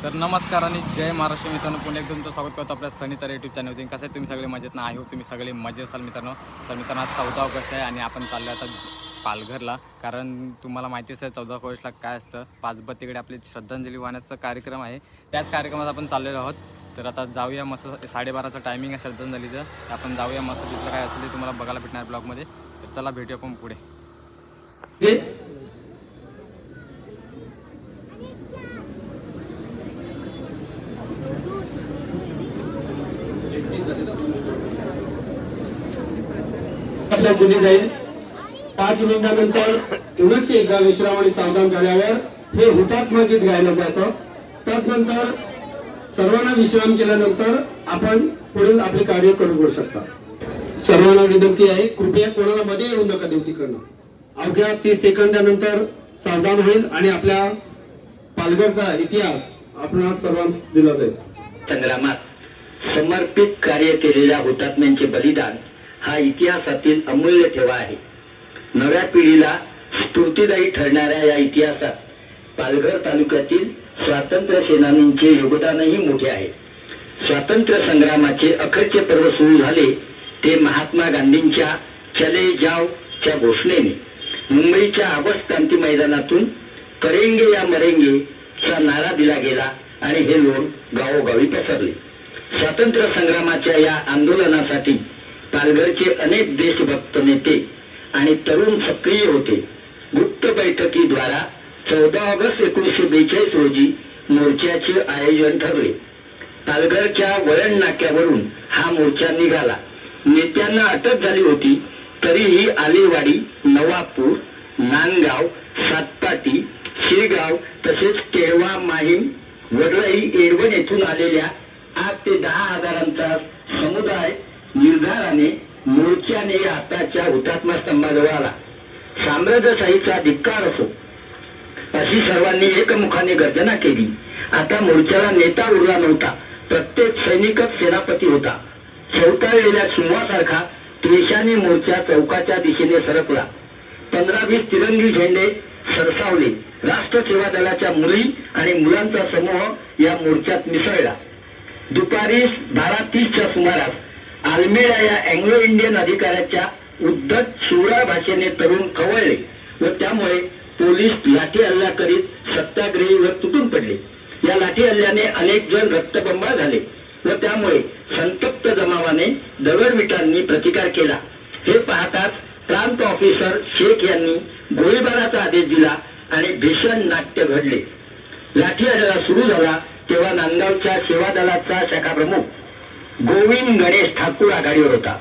तर नमस्कार आणि जय महाराष्ट्र मित्रांनो, पुन्हा एकदा तुमचं स्वागत करतो आपल्या सनीतर यूट्यूब चॅनलवरती. कसं आहे तुम्ही सगळे मजेत ना? आहे तुम्ही सगळे मजेत असाल मित्रांनो. तर मित्रांनो आज 14 ऑगस्ट आहे आणि आपण चाललो आता पालघरला. कारण तुम्हाला माहितीच आहे 14 ऑगस्टला काय असतं, पाचबत्तीकडे आपली श्रद्धांजली वाहण्याचा कार्यक्रम आहे. त्याच कार्यक्रमात आपण चाललेलो आहोत. तर आता जाऊया, मस्त 12:30चं टायमिंग आहे श्रद्धांजलीचं. आपण जाऊया, मस्त तिथलं काय असेल ते तुम्हाला बघायला भेटणार ब्लॉगमध्ये. तर चला भेटूया आपण पुढे. आपल्या दिली जाईल. 5 मिनिटांनंतर पुन्हा एकदा विश्राम आणि सावधान झाल्यावर हे हुतात्मा गीत गायलं जातं. त्यानंतर सर्वांना विश्राम केल्यानंतर आपण पुढील आपले कार्य करू शकता. सर्वांना विनंती आहे, कृपया कोणाला मध्ये येऊ नका देऊ तिकडनं. अवघ्या 30 सेकंदानंतर सावधान होईल आणि आपल्या पालघरचा इतिहास आपणाला सर्वांस दिला जाईल. संग्रामात समर्पित कार्य केलेल्या हुतात्म्यांचे बलिदान हा इतिहासातील अमूल्य ठेवा आहे. नव्या पिढीला स्फूर्तिदायी ठरणाऱ्या या इतिहासात पालघर तालुक्यातील स्वातंत्र्य सेनानींचे योगदानही मोठे आहे. स्वातंत्र्य संग्रामाचे अखेरचे पर्व सुरू झाले ते महात्मा गांधींच्या चले जाव च्या घोषणेने. मुंबईच्या ऑगस्ट क्रांती मैदानातून करेंगे या मरेंगे चा नारा दिला गेला आणि हे लोक गावोगावी पसरले. स्वातंत्र्य संग्रामाच्या या आंदोलनासाठी पालघरचे अनेक देशभक्त नेते आणि तरुण सक्रिय होते. गुप्त बैठकीद्वारा 14 ऑगस्ट 1942 रोजी मोर्चाचे आयोजन ठरले. पालघरच्या वळण नाक्यावरून हा मोर्चा निघाला. नेत्यांना अटक झाली होती, तरीही आलेवाडी, नवापूर, नांदगाव, सातपाटी, शिरगाव तसेच केळवा, माहीम, वडराई, एडवण येथून आलेल्या 8 ते 10 हजारांचा समुदाय निर्धाराने मोर्चाने आताच्या हुतात्मा स्तंभाजवळ आला. साम्राज्यशाहीचा धिक्कार असो अशी सर्वांनी एकमुखाने गर्जना केली. आता मोर्चाला नेता उरला नव्हता, प्रत्येक सैनिकच सेनापती होता. चौताळलेल्या सिंहासारखा त्रिशाने मोर्चा चौकाच्या दिशेने सरकला. 15-20 तिरंगी झेंडे सरसावले. राष्ट्र सेवा दलाच्या मुली आणि मुलांचा समूह या मोर्चात मिसळला. दुपारी 12:30च्या सुमारास आल्मेडा या अँग्लो इंडियन अधिकाऱ्याच्या उद्धट शिवराळ भाषेने तरुण खवळले व त्यामुळे पोलीस लाठी हल्ला करीत सत्याग्रहीवर तुटून पडले. या लाठी हल्ल्याने अनेक जण रक्तबंबाळ झाले व त्यामुळे संतप्त जमावाने दगडविटांनी प्रतिकार केला. हे पाहताच प्रांत ऑफिसर शेख यांनी गोळीबाराचा आदेश दिला आणि भीषण नाट्य घडले. लाठी हल्ला सुरू झाला तेव्हा नांदगावच्या सेवा दलाचा शाखा प्रमुख गोविंद गणेश ठाकूर आघाडीवर होता.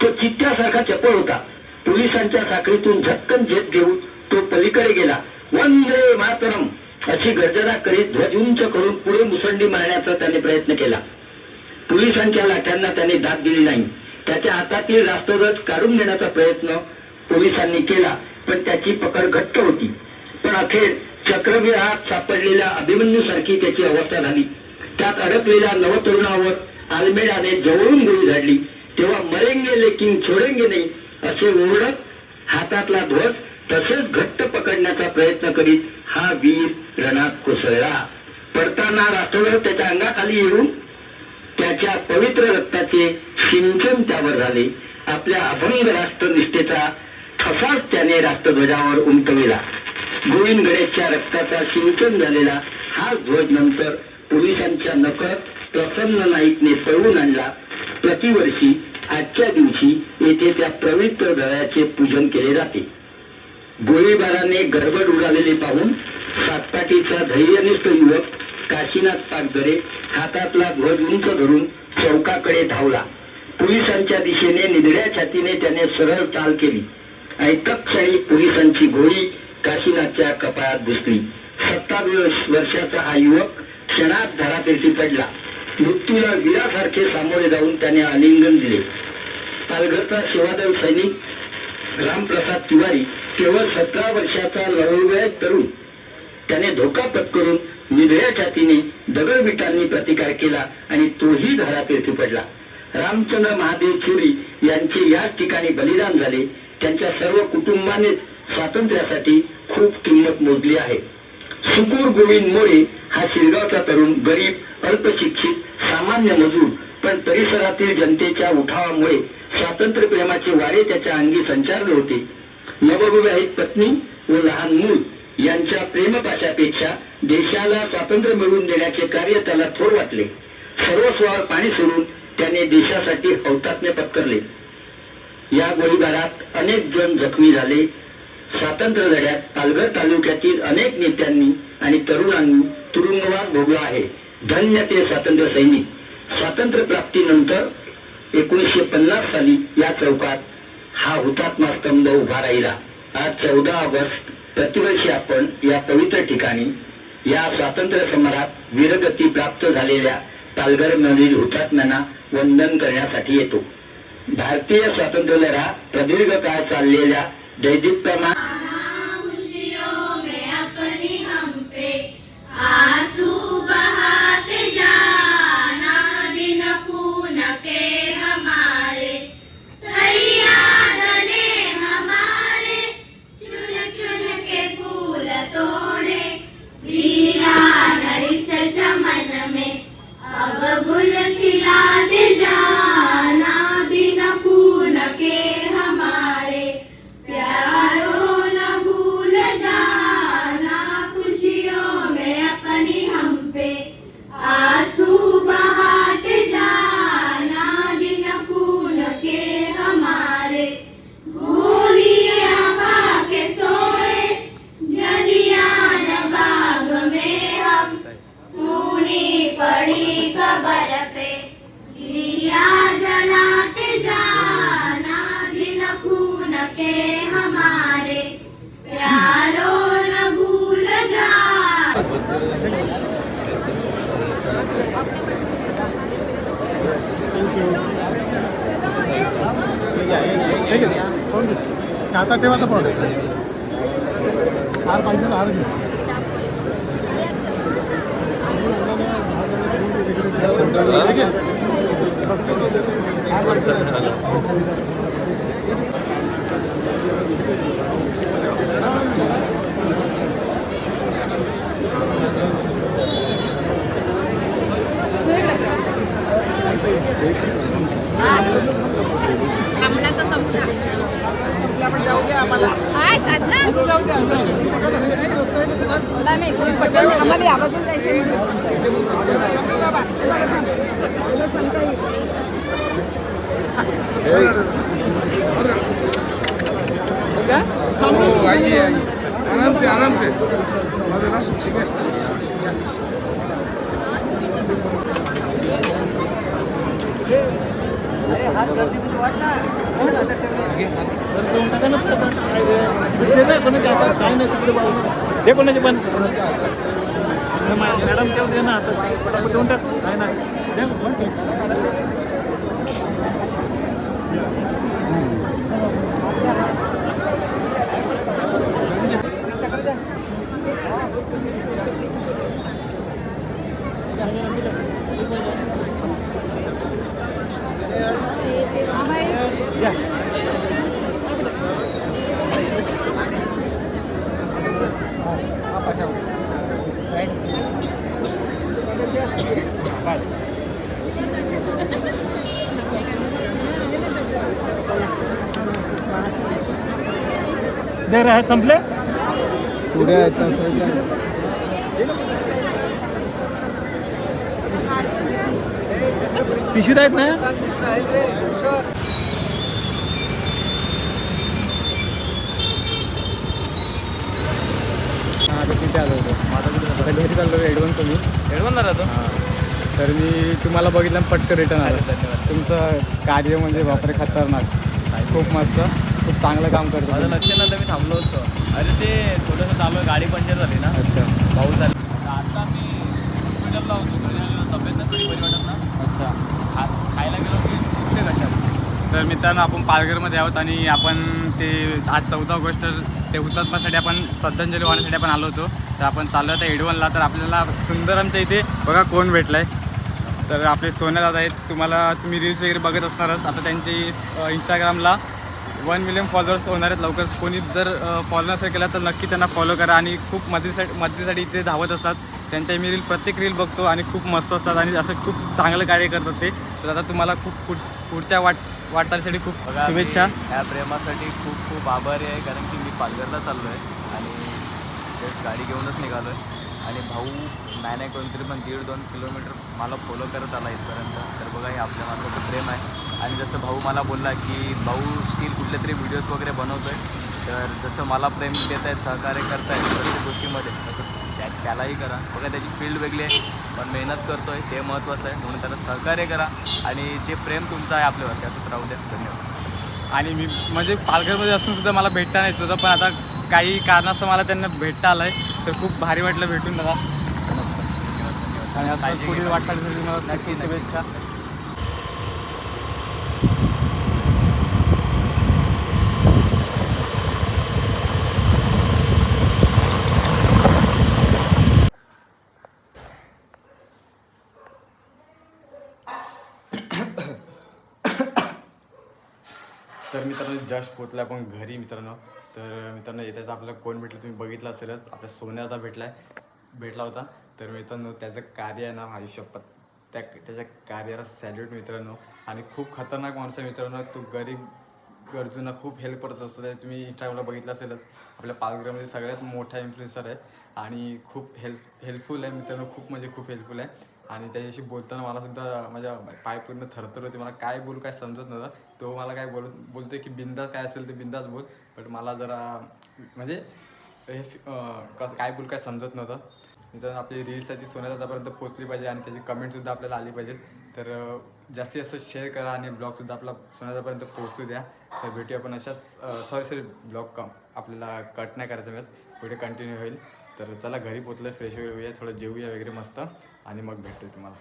तो चित्त्यासारखा चपळ होता. पोलिसांच्या साखळीतून झटकन झेप घेऊन तो पलीकडे गेला. वंदे मातरम अशी गर्जना करीत ध्वज उंच करून पुढे मुसंडी मारण्याचा त्याने प्रयत्न केला. पोलिसांच्या लाट्यांना त्याने दाद दिली नाही. त्याच्या हातातील राष्ट्रध्वज काढून देण्याचा प्रयत्न पोलिसांनी केला, पण त्याची पकड घट्ट होती. पण अखेर चक्रव्यूहात सापडलेल्या अभिमन्यू सारखी त्याची अवस्था झाली. त्यात अडकलेल्या नवतरुणावर आल्मेडाने जवळून गोळी झाडली. तेव्हा मरेंगे लेकिन छोडेंगे नाही असे ओरडत हातातला ध्वज तसेच घट्ट पकडण्याचा प्रयत्न करीत हा वीर रणात कोसळला. पडताना राष्ट्रध्वज त्याच्या अंगाखाली येऊन त्याच्या पवित्र रक्ताचे सिंचन त्यावर झाले. आपल्या अभंग राष्ट्रनिष्ठेचा ठसाच त्याने राष्ट्रध्वजावर उमटविला. गोविंद गणेशच्या रक्ताचा सिंचन झालेला हा ध्वज नंतर पोलिसांच्या नकळत प्रसन्न नाईकने पळवून आणला. प्रतिवर्षी आजच्या दिवशी येथे त्या पवित्र ध्वजाचे पूजन केले जाते. गोळीबाराने गडबड उडालेले पाहून सातपाटीचा धैर्यनिष्ठ युवक काशीनाथ पागदरे हातातला ध्वज उंच धरून चौकाकडे धावला. पोलिसांच्या दिशेने निधड्या छातीने त्याने सरळ चाल केली आणि तत्क्षणी पोलिसांची गोळी काशीनाथच्या कपाळात घुसली. 27 वर्षाचा हा युवक क्षणात धरातीर्थी पडला. मृत्यूला वीरासारखे सामोरे जाऊन त्याने आलिंगन दिले. पालघरचा सेवादल सैनिक रामप्रसाद तिवारी केवळ 17 वर्षाचा लवळवयत तरुण. त्याने धोका पत्करून निधड्या छातीने दगडविटांनी प्रतिकार केला आणि तोही धरातीर्थी पडला. रामचंद्र महादेव चुरी यांचे याच ठिकाणी बलिदान झाले. त्यांच्या सर्व कुटुंबाने स्वातंत्र्यासाठी खूप किंमत मोजली आहे. सुकूर गोविंद मोरे हा शिरगावचा तरुण गरीब अल्पशिक्षित सामान्य मजूर पण परिसरातील जनतेच्या उठावामुळे स्वातंत्र्य प्रेमाचे वारे त्याच्या अंगी संचारले होते. नवविवाहित पत्नी व लहान मूल यांच्या प्रेमपाशापेक्षा देशाला स्वातंत्र्य मिळवून देण्याचे कार्य त्याला थोर वाटले. सर्वस्वावर पाणी सोडून त्याने देशासाठी हौतात्म्य पत्करले. या गोळीबारात अनेक जण जखमी झाले. स्वातंत्र्य लढ्यात पालघर तालुक्यातील अनेक नेत्यांनी आणि तरुणांनी तुरुंगवास भोगला आहे. धन्य ते स्वातंत्र्य सैनिक. स्वातंत्र्य प्राप्तीनंतर 1950 साली या चौकात हा हुतात्मा स्तंभ उभा राहिला. आज 14 ऑगस्ट प्रतिवर्षी आपण या पवित्र ठिकाणी या स्वातंत्र्य समरात वीरगती प्राप्त झालेल्या पालघरमधील हुतात्म्यांना वंदन करण्यासाठी येतो. भारतीय स्वातंत्र्य लढा प्रदीर्घ काळ चाललेल्या दैदिप्यमान खुशियों में अपनी हम पे आंसू बहाते जाना, दिन खून के हमारे सैयाद ने हमारे चुन चुन के फूल तोड़े, वीरान इस चमन में अब गुल खिलाते जाना, दिन खून के हमारे प्यारों न भूल जाना, खुशियों में अपनी हम पे आंसू बहाते जाना, दिन खून के हमारे गोलियां खा के सोए जलियान बाग में हम, सुनी पड़ी खबर पे दिया जलाते जाना, दिन खून के हमारे प्यारों न भूल जाना. आता ठेवा तर पण हार पाहिजे हार घे. काय साधना नाही आम्हाला या बाजूला जायचं आराम से आराम से. ते कोणाचे पण मॅडम ठेवून दे ना आता पटापट देऊन टाक काय ना दे रहा संपले पुढे आहेत पिशवीत आहेत ना. तिथे आलो होतो आता घरी चाललो एडवान्स तुम्ही एडवणार राहतो. तर मी तुम्हाला बघितलं पटकन रिटर्न आलं. तुमचं कार्य म्हणजे बापरे खतरनाक, खूप मस्त, खूप चांगलं काम करतो. माझं लक्ष नव्हतं, मी थांबलो होतो. अरे ते थोडंसं चालू आहे, गाडी पंक्चर झाली ना. अच्छा, पाऊस झाला. आता मी हॉस्पिटलला होतो, घरी आलेलो, तब्येत थोडी बरी वाटत ना. अच्छा. खायला गेलो की दुखते कशात. तर मित्रांनो आपण पालघरमध्ये आहोत आणि आपण ते आज 14 ऑगस्ट ते हुतात्म्यासाठी आपण श्रद्धांजली वाहण्यासाठी आपण आलो होतो. तर आपण चाललो होतो एडवनला. तर आपल्याला सुंदर आमच्या इथे बघा कोण भेटलं आहे. तर आपले सोन्या दादा आहेत. तुम्ही रील्स वगैरे बघत असणारच. आता त्यांची इंस्टाग्रामला 1 मिलियन फॉलोअर्स होणार आहेत लवकर. कोणी जर फॉलो नसेल केला तर नक्की त्यांना फॉलो करा. आणि खूप मदतीसाठी इथे धावत असतात. त्यांच्या मी प्रत्येक रील बघतो आणि खूप मस्त असतात आणि असं खूप चांगलं कार्य करतात ते. तर आता तुम्हाला खूप पुढच्या वाटचालीसाठी खूप शुभेच्छा. ह्या प्रेमासाठी खूप खूप आभारी आहे, कारण की मी पालघरला चाललो आहे आणि just गाडी घेऊनच निघालो आहे. आणि भाऊ नाही कोणतरी पण 1.5-2 किलोमीटर मला फॉलो करत आला इथपर्यंत. तर बघा हे आपल्या माझं खूप प्रेम आहे. आणि जसं भाऊ मला बोलला की भाऊ स्टील कुठले तरी व्हिडिओज वगैरे बनवतो आहे, तर जसं मला प्रेम देत आहे, सहकार्य करत आहे प्रत्येक गोष्टीमध्ये, तसं त्यालाही करा. बघा त्याची फील्ड वेगळी आहे, पण मेहनत करतो आहे ते महत्त्वाचं आहे. म्हणून त्याला सहकार्य करा आणि जे प्रेम तुमचं आहे आपल्यावर ते असंच राहू द्या. धन्यवाद. आणि मी म्हणजे पालघरमध्ये असून सुद्धा मला भेटता नाही येत होतं, पण आता काही कारणास्तव मला त्यांना भेटता आलं आहे. तर खूप भारी वाटलं भेटून मला. आणि आता पुढील वाटचालीसाठी मला नक्की शुभेच्छा. तर मित्रांनो जस्ट पोचला आपण घरी मित्रांनो. तर मित्रांनो येतात आपल्याला कोण भेटलं तुम्ही बघितलं असेलच, आपल्या सोन्यादा भेटला होता. तर मित्रांनो त्याचं कार्य आहे ना आयुष्यात त्याच्या कार्याला सॅल्यूट मित्रांनो. आणि खूप खतरनाक माणूस आहे मित्रांनो. तो गरीब गरजूंना खूप हेल्प करत असतो. ते तुम्ही इंस्टाग्रामला बघितलं असेलच. आपल्या पालघरमध्ये सगळ्यात मोठा इन्फ्लुएन्सर आहे आणि खूप हेल्पफुल आहे मित्रांनो. खूप म्हणजे खूप हेल्पफुल आहे. आणि त्याच्याशी बोलताना मलासुद्धा माझ्या पाय पूर्ण थरथर होते. मला काय बोलू काय समजत नव्हतं. तो मला काय बोलतोय की बिंदास काय असेल ते बिंदास बोल. बट मला जरा म्हणजे हे कसं काय बोलू काय समजत नव्हतं. मित्रांनो आपली रील्स आहे ती सोन्यादादापर्यंत पोचली पाहिजे आणि त्याची कमेंटसुद्धा आपल्याला आली पाहिजेत. तर जास्तीत जास्त शेअर करा आणि ब्लॉगसुद्धा आपला सोन्यादापर्यंत पोहोचू द्या. तर भेटूया आपण अशाच सॉरी ब्लॉग आपल्याला कट नाही करायचं मिळत, पुढे कंटिन्यू होईल. तर चला घरी पोचलं, फ्रेश वगैरे होऊया, थोडं जेवूया वगैरे मस्त आणि मग भेटू तुम्हाला.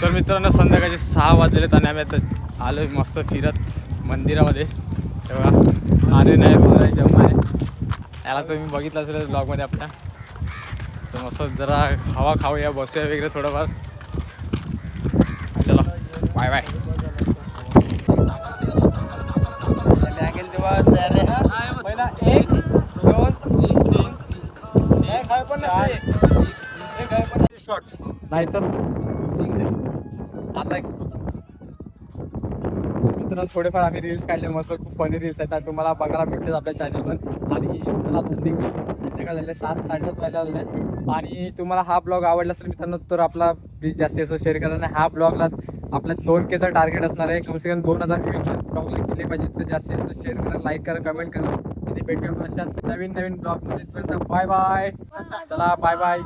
तर मित्रांनो संध्याकाळचे 6 वाजलेत आणि आम्ही आता आलो मस्त फिरत मंदिरामध्ये. तेव्हा आरे नाही बोलाय जेव्हा याला तर मी बघितलं असेल ब्लॉगमध्ये आपल्या. तर मस्त जरा हवा खाऊया, बसूया वगैरे थोडंफार. चला बाय बाय. पहिला 1 2 3 नाही सर आता मित्रांनो थोडेफार आम्ही रील्स काढले मस्त, खूप फनी रील्स आहेत. तुम्हाला बघायला भेटलेच आपल्या चॅनलवर. आणि संध्याकाळ झाले 7-7:30 वाजले. आणि तुम्हाला हा ब्लॉग आवडला असेल मित्रांनो तर आपला प्लीज जास्तीत जास्त शेअर करा. आणि हा ब्लॉगला आपल्या 2Kचं टार्गेट असणार आहे. कम से कम 2000 व्ह्यूज ब्लॉगला केले पाहिजे. तर जास्तीत जास्त शेअर करा, लाईक करा, कमेंट करा. आणि भेटूया अशाच नवीन ब्लॉगमध्ये. Bye bye. चला बाय बाय.